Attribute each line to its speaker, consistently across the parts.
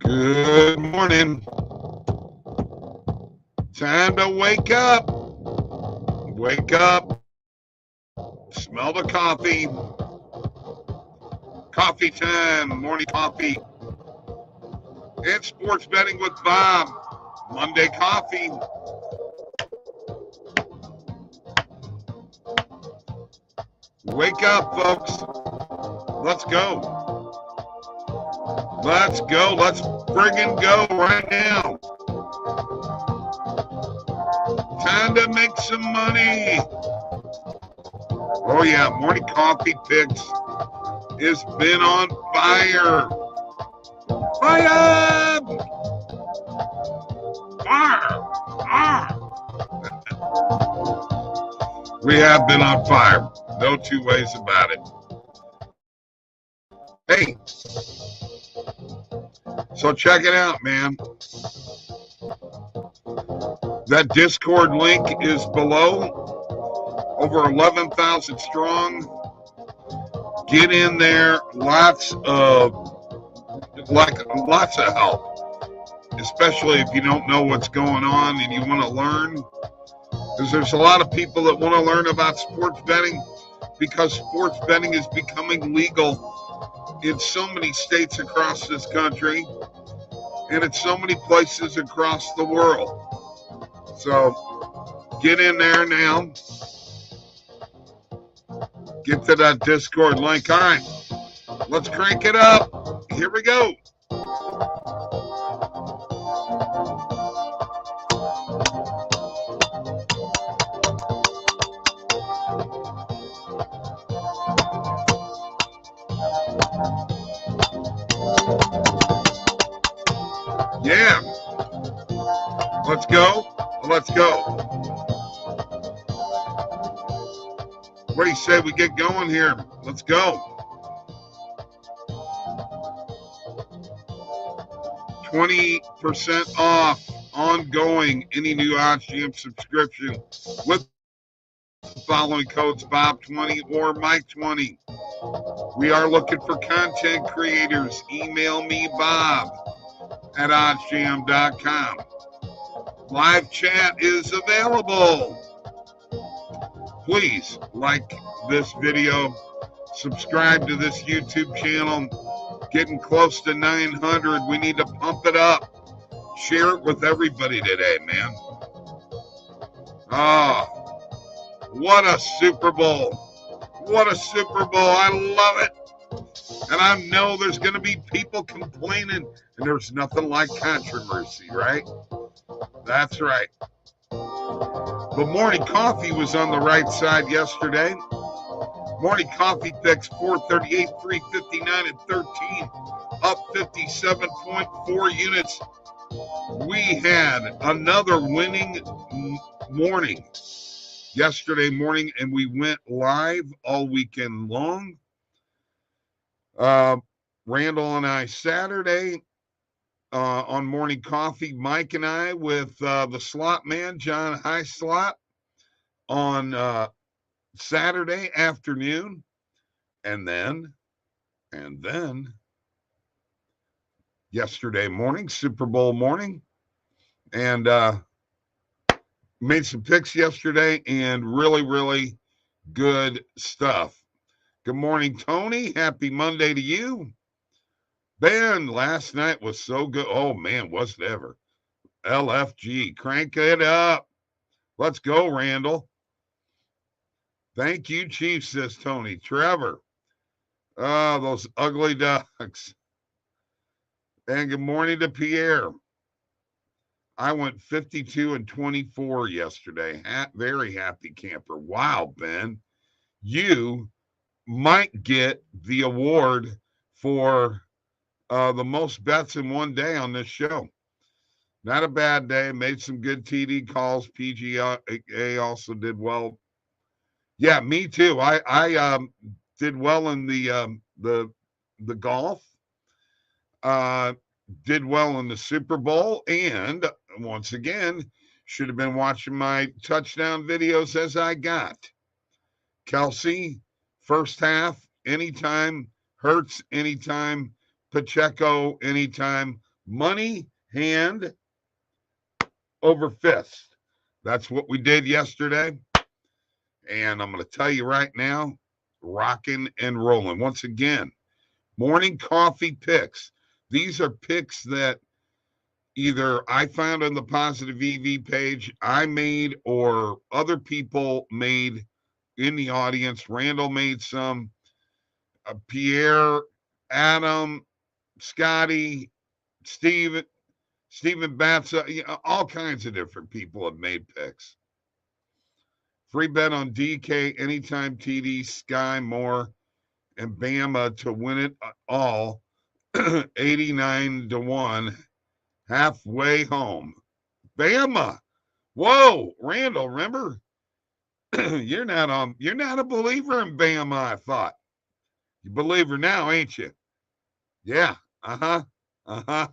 Speaker 1: Good morning. Time to wake up. Wake up. Smell the coffee. Coffee time. Morning coffee. And sports betting with Bob. Monday coffee. Wake up, folks. Let's go. Let's go. Let's friggin' go right now. Time to make some money. Oh, yeah. Morning coffee picks has been on fire. Fire! Fire! Fire! We have been on fire. No two ways about it. Hey, so check it out, man. That Discord link is below. Over 11,000 strong. Get in there. Lots of help. Especially if you don't know what's going on and you want to learn. Because there's a lot of people that want to learn about sports betting because sports betting is becoming legal in so many states across this country and in so many places across the world. So get in there now. Get to that Discord link. All right, let's crank it up. Here we go. Yeah. Let's go. Let's go. What do you say we get going here? Let's go. 20% off ongoing any new oddsjam subscription with the following codes Bob20 or Mike20. We are looking for content creators. Email me bob@oddsjam.com. Live chat is available. Please like this video, subscribe to this YouTube channel. Getting close to 900. We need to pump it up. Share it with everybody today, man. Oh, what a Super Bowl. What a Super Bowl. I love it. And I know there's going to be people complaining, and there's nothing like controversy, right? That's right. The morning coffee was on the right side yesterday. Morning coffee picks 438, 359, and 13, up 57.4 units. We had another winning morning yesterday morning, and we went live all weekend long. Randall and I Saturday on morning coffee. Mike and I with the slot man, John High Slot, on Saturday afternoon, and then yesterday morning, Super Bowl morning, and made some picks yesterday and really good stuff. Good morning, Tony. Happy Monday to you. Ben, last night was so good. Oh, man, was it ever. LFG, crank it up. Let's go, Randall. Thank you, Chief, says Tony. Trevor. Oh, those ugly ducks. And good morning to Pierre. I went 52 and 24 yesterday. Very happy camper. Wow, Ben. You might get the award for the most bets in one day on this show. Not a bad day. Made some good TD calls. PGA also did well. Yeah, me too. I did well in the golf. Did well in the Super Bowl, and once again, should have been watching my touchdown videos as I got. Kelsey, first half, anytime. Hurts, anytime. Pacheco, anytime. money, hand, over fist. That's what we did yesterday. And I'm going to tell you right now, rocking and rolling. Once again, morning coffee picks. These are picks that either I found on the Positive EV page, I made, or other people made in the audience. Randall made some, Pierre, Adam, Scotty, Stephen Batsa, all kinds of different people have made picks. Free bet on DK, anytime TD, Sky, Moore, and Bama to win it all. 89-1, halfway home. Bama. Whoa, Randall, remember? You're not a believer in Bama, I thought. You believer now, ain't you? Yeah. Uh-huh. Uh-huh.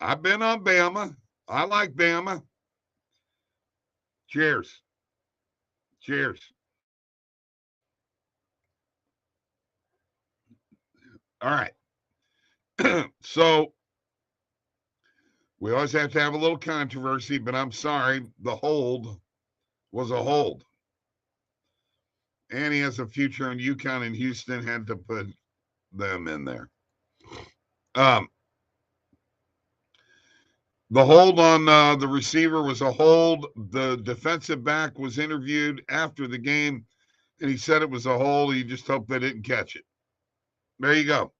Speaker 1: I've been on Bama. I like Bama. Cheers. Cheers. All right. So we always have to have a little controversy, but I'm sorry, the hold was a hold. And he has a future in UConn and Houston, had to put them in there. The hold on the receiver was a hold. The defensive back was interviewed after the game, and he said it was a hold. He just hoped they didn't catch it. There you go.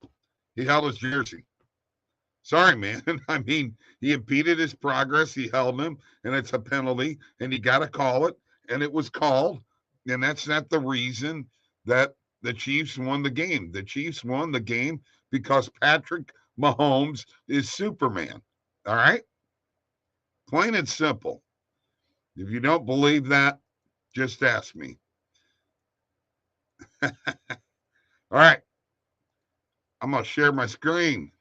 Speaker 1: He held his jersey. Sorry, man. I mean, he impeded his progress. He held him, and it's a penalty, and you got to call it, and it was called. And that's not the reason that the Chiefs won the game. The Chiefs won the game because Patrick Mahomes is Superman. All right? Plain and simple. If you don't believe that, just ask me. All right. I'm going to share my screen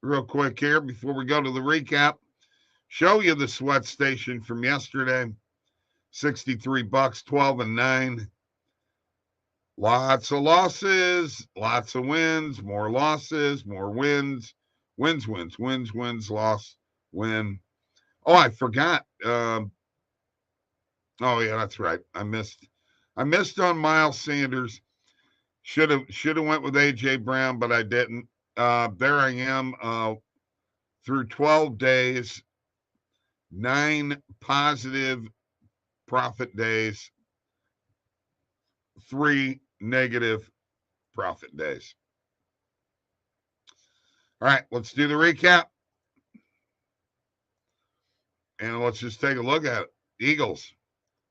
Speaker 1: real quick here before we go to the recap. Show you the sweat station from yesterday. $63, 12-9. Lots of losses, lots of wins, more losses, more wins. Wins, loss, win. Oh, I forgot. Oh yeah, that's right. I missed on Miles Sanders. Should have went with AJ Brown, but I didn't. There I am. Through 12 days, 9 positive profit days, 3 negative profit days. All right, let's do the recap. And let's just take a look at it. Eagles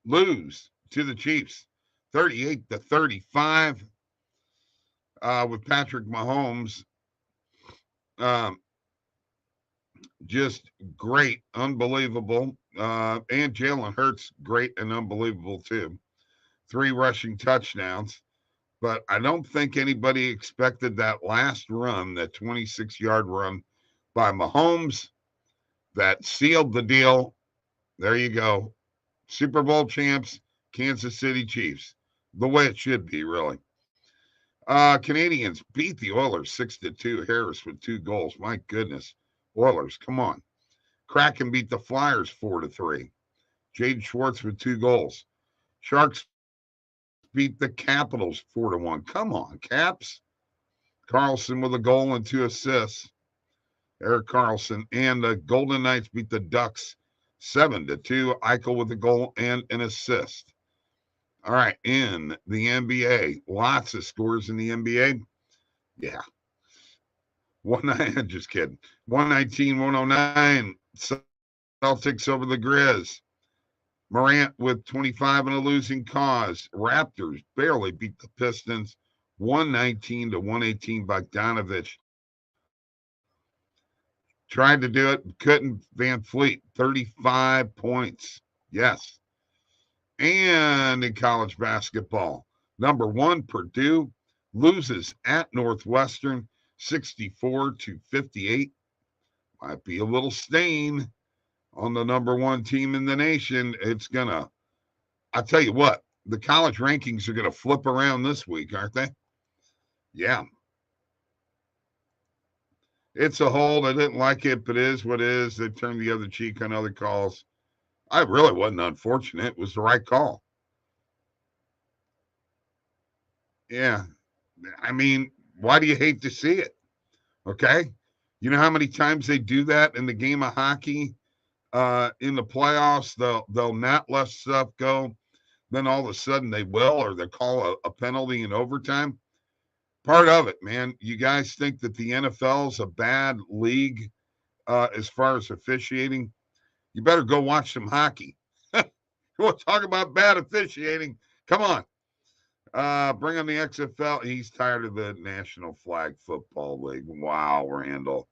Speaker 1: lose to the Chiefs 38-35 with Patrick Mahomes. Just great, unbelievable. And Jalen Hurts, great and unbelievable too. 3 rushing touchdowns. But I don't think anybody expected that last run, that 26-yard run by Mahomes. That sealed the deal. There you go. Super Bowl champs, Kansas City Chiefs. The way it should be, really. Canadians beat the Oilers 6-2. Harris with 2 goals. My goodness. Oilers, come on. Kraken beat the Flyers 4-3. Jade Schwartz with 2 goals. Sharks beat the Capitals 4-1. Come on, Caps. Carlson with a goal and 2 assists. Erik Karlsson. And the Golden Knights beat the Ducks 7-2. Eichel with a goal and an assist. All right, in the NBA, lots of scores in the NBA. Yeah. Just kidding. 119-109. Celtics over the Grizz. Morant with 25 in a losing cause. Raptors barely beat the Pistons. 119-118. Bogdanovich tried to do it, couldn't. Van Fleet, 35 points. Yes. And in college basketball, number 1, Purdue loses at Northwestern 64-58. Might be a little stain on the number 1 team in the nation. It's gonna, I'll tell you what, the college rankings are gonna flip around this week, aren't they? Yeah. It's a hold. I didn't like it, but it is what it is. They turned the other cheek on other calls. I really wasn't unfortunate. It was the right call. Yeah. I mean, why do you hate to see it? Okay. You know how many times they do that in the game of hockey? In the playoffs, they'll not let stuff go. Then all of a sudden they will, or they call a penalty in overtime. Part of it, man. You guys think that the NFL is a bad league as far as officiating? You better go watch some hockey. We'll talk about bad officiating. Come on. Bring on the XFL. He's tired of the National Flag Football League. Wow, Randall.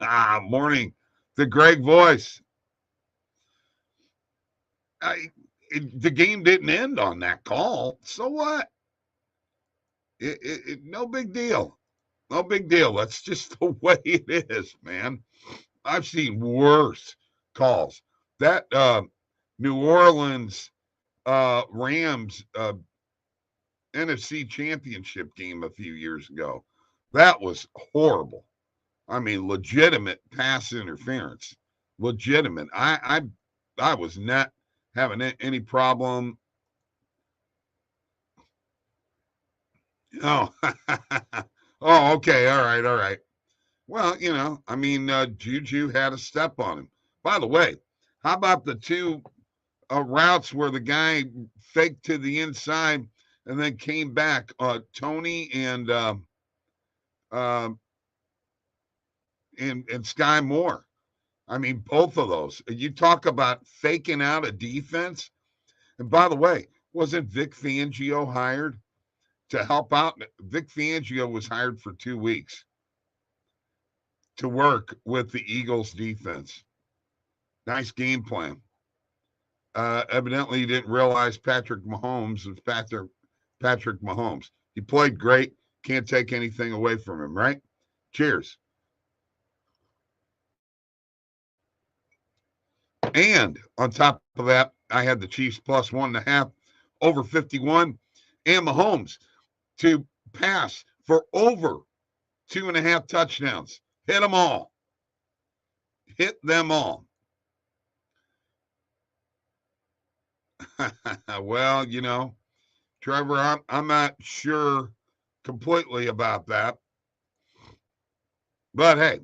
Speaker 1: Morning. The Greg voice. The game didn't end on that call. So what? No big deal. No big deal. That's just the way it is, man. I've seen worse calls. That New Orleans Rams NFC Championship game a few years ago. That was horrible. I mean, legitimate pass interference. Legitimate. I was not having any problem. Oh, oh, okay. All right. All right. Well, I mean, Juju had a step on him. By the way, how about the two routes where the guy faked to the inside and then came back? Tony and Sky Moore. I mean, both of those. You talk about faking out a defense. And by the way, wasn't Vic Fangio hired to help out? Vic Fangio was hired for 2 weeks to work with the Eagles defense. Nice game plan. Evidently, he didn't realize Patrick Mahomes was Patrick Mahomes. He played great. Can't take anything away from him, right? Cheers. And on top of that, I had the Chiefs plus 1.5 over 51 and Mahomes to pass for over 2.5 touchdowns. Hit them all. Hit them all. Well, Trevor, I'm not sure completely about that. But hey,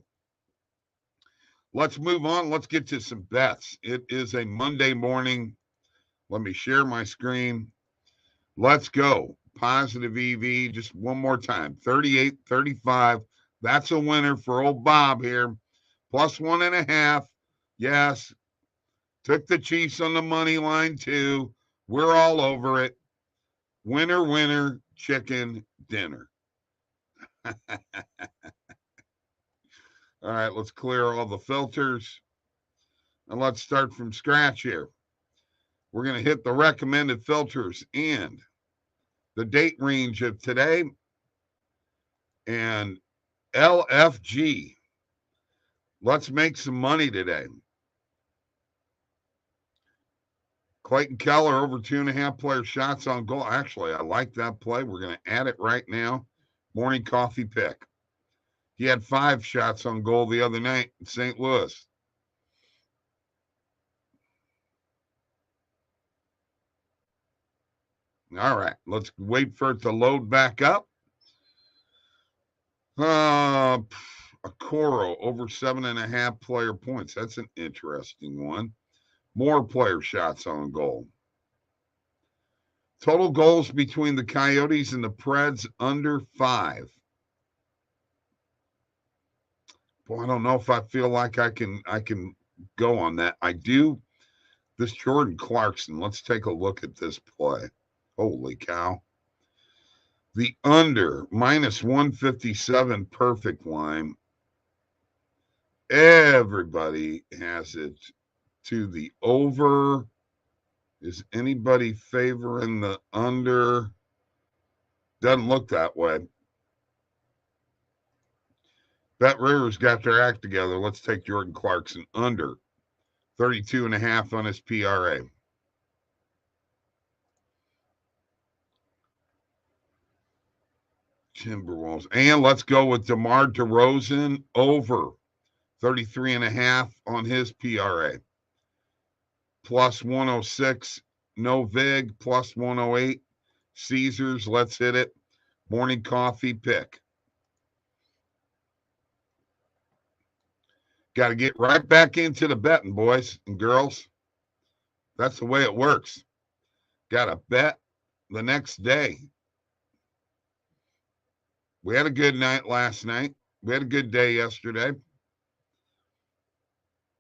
Speaker 1: let's move on. Let's get to some bets. It is a Monday morning. Let me share my screen. Let's go. Positive EV just one more time. 38-35. That's a winner for old Bob here. Plus 1.5. Yes. Took the Chiefs on the money line too. We're all over it. Winner, winner, chicken dinner. All right, let's clear all the filters. And let's start from scratch here. We're going to hit the recommended filters and the date range of today and LFG. Let's make some money today. Clayton Keller over 2.5 player shots on goal. Actually, I like that play. We're going to add it right now. Morning coffee pick. He had 5 shots on goal the other night in St. Louis. All right, let's wait for it to load back up. Coro over 7.5 player points. That's an interesting one. More player shots on goal. Total goals between the Coyotes and the Preds under 5. Boy, I don't know if I feel like I can go on that. I do. This Jordan Clarkson. Let's take a look at this play. Holy cow. The under minus 157 perfect line. Everybody has it to the over. Is anybody favoring the under? Doesn't look that way. Bet Rivers got their act together. Let's take Jordan Clarkson under 32.5 on his PRA. Timberwolves. And let's go with DeMar DeRozan over 33.5 on his PRA. Plus 106. No Vig. Plus 108. Caesars. Let's hit it. Morning coffee pick. Got to get right back into the betting, boys and girls. That's the way it works. Got to bet the next day. We had a good night last night. We had a good day yesterday.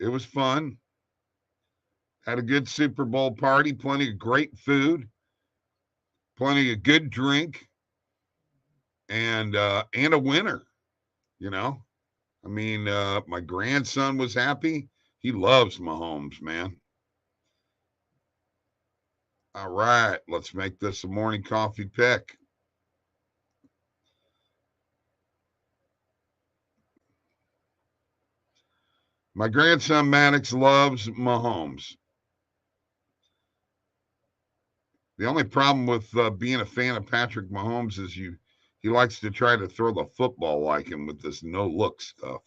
Speaker 1: It was fun. Had a good Super Bowl party, plenty of great food, plenty of good drink, and a winner, you know. I mean, my grandson was happy. He loves Mahomes, man. All right, let's make this a morning coffee pick. My grandson Maddox loves Mahomes. The only problem with being a fan of Patrick Mahomes is he likes to try to throw the football like him with this no look stuff.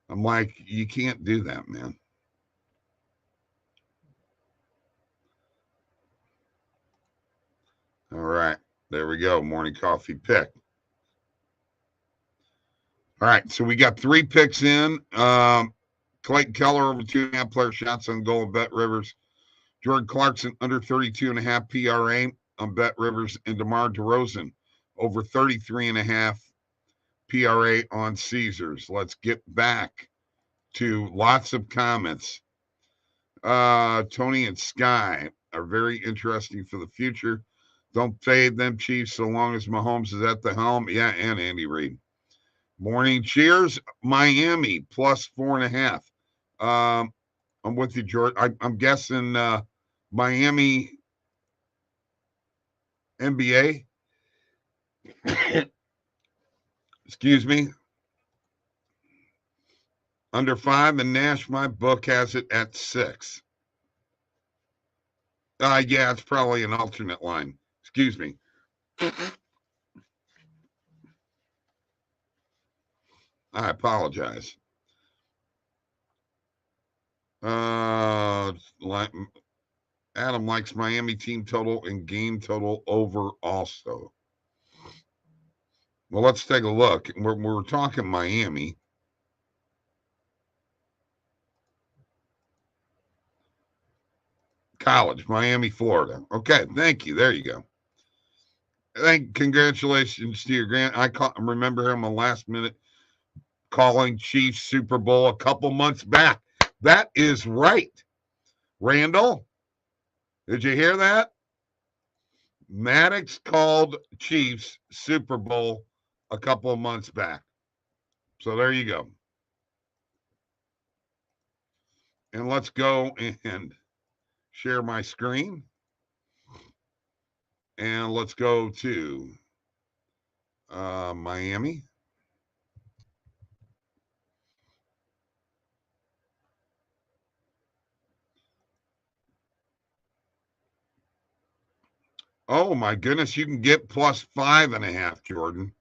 Speaker 1: I'm like, you can't do that, man. All right, there we go. Morning coffee pick. All right, so we got 3 picks in. Clayton Keller over 2.5 player shots on goal and Bet Rivers. Jordan Clarkson under 32.5 PRA on Bet Rivers, and DeMar DeRozan over 33.5 PRA on Caesars. Let's get back to lots of comments. Tony and Sky are very interesting for the future. Don't fade them Chiefs so long as Mahomes is at the helm. Yeah, and Andy Reid. Morning cheers. Miami plus 4.5. I'm with you, George. I'm guessing Miami NBA. Excuse me. Under 5, and Nash, my book has it at 6. Yeah, it's probably an alternate line. Excuse me. I apologize. Adam likes Miami team total and game total over also. Well, let's take a look. We're talking Miami. College, Miami, Florida. Okay, thank you. There you go. Congratulations to your I remember him a last minute calling Chiefs Super Bowl a couple months back. That is right. Randall, did you hear that? Maddox called Chiefs Super Bowl a couple of months back. So there you go. And let's go and share my screen. And let's go to Miami. Oh my goodness, you can get plus 5.5, Jordan,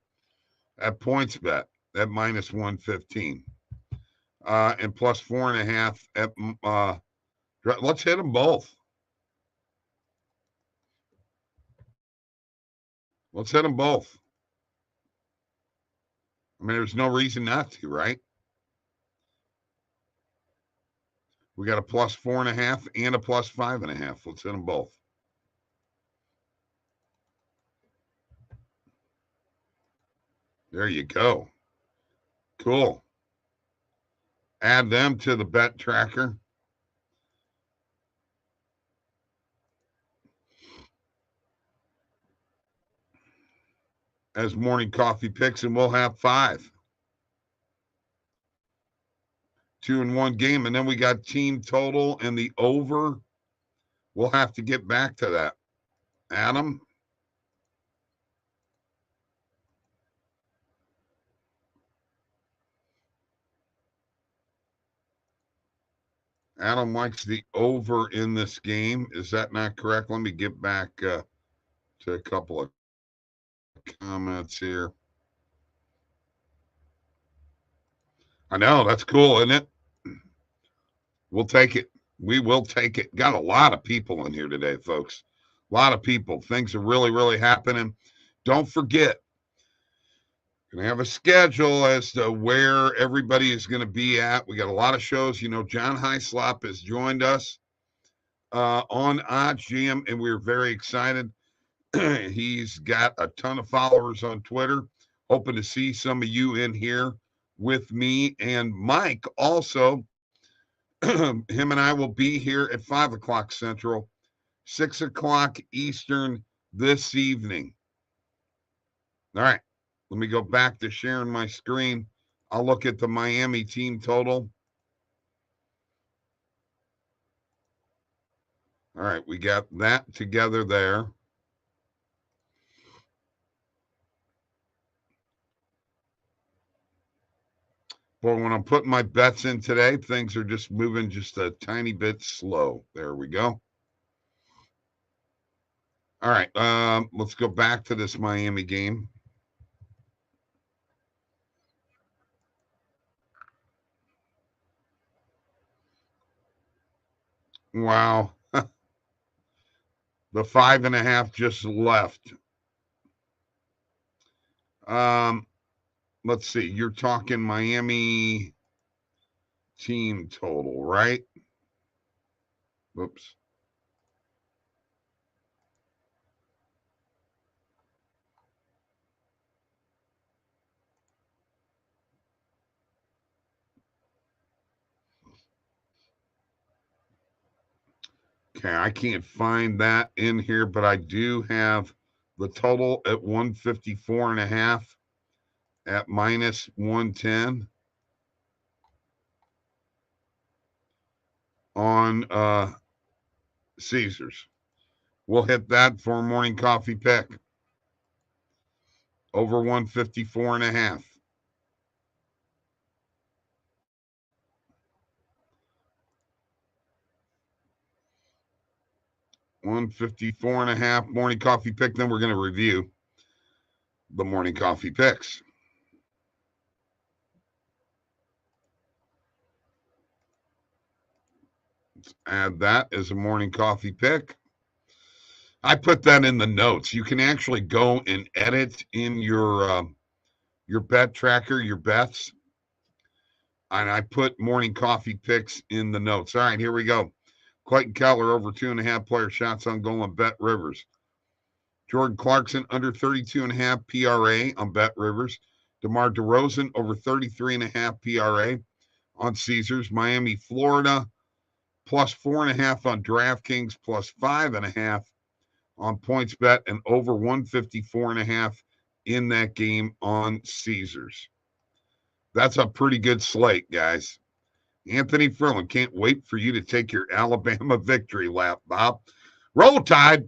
Speaker 1: at PointsBet at minus 115. And plus 4.5 at let's hit them both. Let's hit them both. I mean, there's no reason not to, right? We got a plus 4.5 and a plus 5.5. Let's hit them both. There you go. Cool. Add them to the bet tracker. As morning coffee picks, and we'll have 5. 2 in 1 game. And then we got team total and the over. We'll have to get back to that. Adam? Adam likes the over in this game. Is that not correct? Let me get back to a couple of comments here. I know, that's cool, isn't it? We'll take it. We will take it. Got a lot of people in here today, folks. A lot of people. Things are really, really happening. Don't forget, going to have a schedule as to where everybody is going to be at. We got a lot of shows. You know, John Hyslop has joined us on oddsjam, and we're very excited. He's got a ton of followers on Twitter. Hoping to see some of you in here with me and Mike also. Him and I will be here at 5 o'clock Central, 6 o'clock Eastern this evening. All right, let me go back to sharing my screen. I'll look at the Miami team total. All right, we got that together there. Boy, when I'm putting my bets in today, things are just moving just a tiny bit slow. There we go. All right, let's go back to this Miami game. Wow. The 5.5 just left. Let's see. You're talking Miami team total, right? Whoops. Okay, I can't find that in here, but I do have the total at 154.5 at minus 110 on Caesars. We'll hit that for a morning coffee pick. Over 154.5. $154.5 morning coffee pick. Then we're going to review the morning coffee picks. Let's add that as a morning coffee pick. I put that in the notes. You can actually go and edit in your bet tracker, your bets. And I put morning coffee picks in the notes. All right, here we go. Clayton Keller over 2.5 player shots on goal on Bet Rivers. Jordan Clarkson under 32.5 PRA on Bet Rivers. DeMar DeRozan over 33.5 PRA on Caesars. Miami, Florida, plus 4.5 on DraftKings, plus 5.5 on PointsBet, and over 154.5 in that game on Caesars. That's a pretty good slate, guys. Anthony Ferland, can't wait for you to take your Alabama victory lap, Bob. Roll Tide.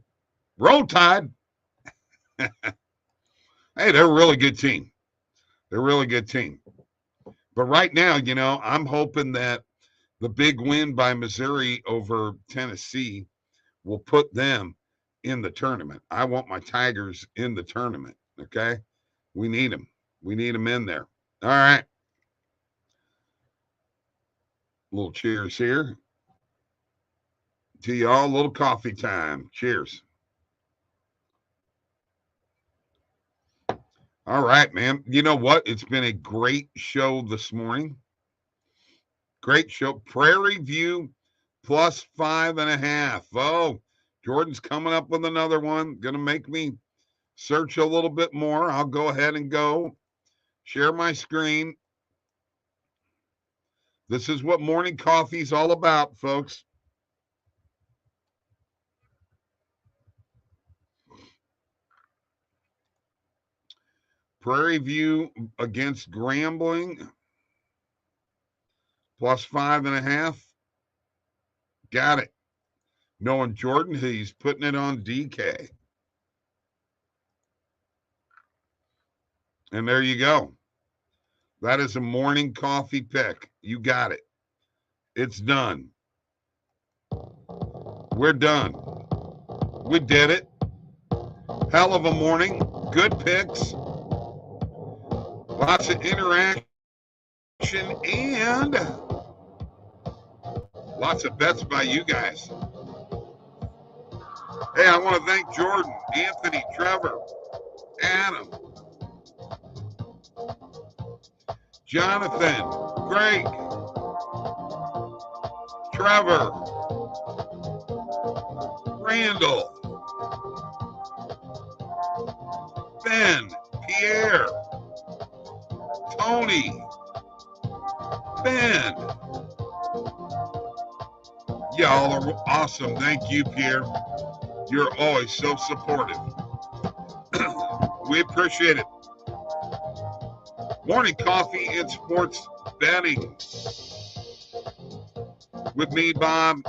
Speaker 1: Roll Tide. Hey, they're a really good team. They're a really good team. But right now, you know, I'm hoping that the big win by Missouri over Tennessee will put them in the tournament. I want my Tigers in the tournament, okay? We need them. We need them in there. All right. A little cheers here to y'all. A little coffee time. Cheers. All right, man. You know what? It's been a great show this morning. Great show. Prairie View plus 5.5. Oh, Jordan's coming up with another one. Going to make me search a little bit more. I'll go ahead and go share my screen. This is what morning coffee is all about, folks. Prairie View against Grambling, plus 5.5. Got it. Knowing Jordan, he's putting it on DK. And there you go. That is a morning coffee pick. You got it. It's done. We're done. We did it. Hell of a morning. Good picks. Lots of interaction and lots of bets by you guys. Hey, I want to thank Jordan, Anthony, Trevor, Adam, Jonathan, Greg, Trevor, Randall, Ben, Pierre, Tony, Ben. Y'all are awesome. Thank you, Pierre. You're always so supportive. We appreciate it. Morning coffee and sports betting with me, Bob.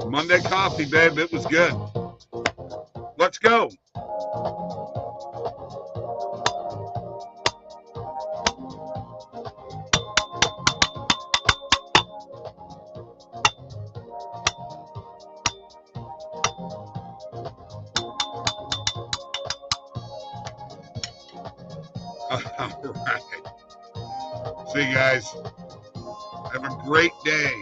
Speaker 1: Monday coffee, babe. It was good. Let's go. All right. See you guys. Have a great day.